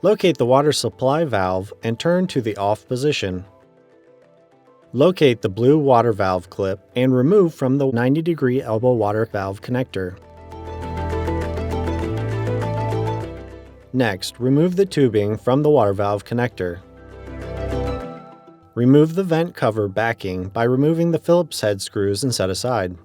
Locate the water supply valve and turn to the off position. Locate the blue water valve clip and remove from the 90-degree elbow water valve connector. Next, remove the tubing from the water valve connector. Remove the vent cover backing by removing the Phillips head screws and set aside.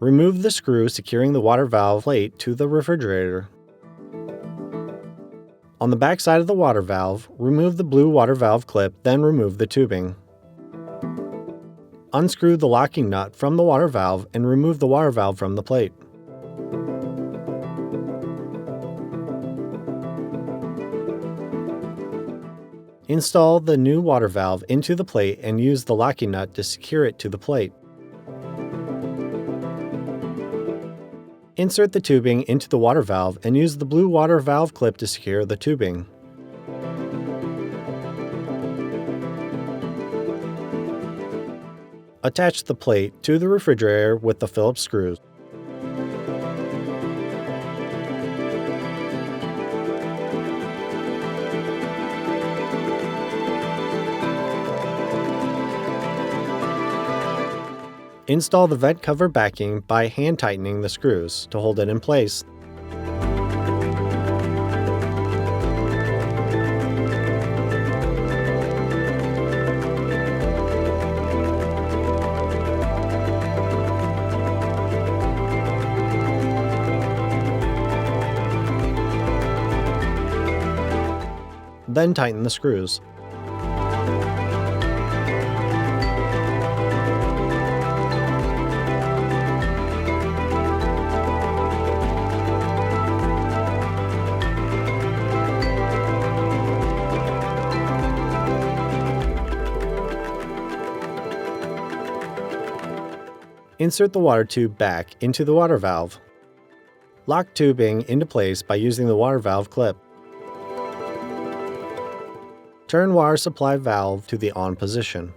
Remove the screw securing the water valve plate to the refrigerator. On the back side of the water valve, remove the blue water valve clip, then remove the tubing. Unscrew the locking nut from the water valve and remove the water valve from the plate. Install the new water valve into the plate and use the locking nut to secure it to the plate. Insert the tubing into the water valve and use the blue water valve clip to secure the tubing. Attach the plate to the refrigerator with the Phillips screws. Install the vent cover backing by hand tightening the screws to hold it in place. Then tighten the screws. Insert the water tube back into the water valve. Lock tubing into place by using the water valve clip. Turn water supply valve to the on position.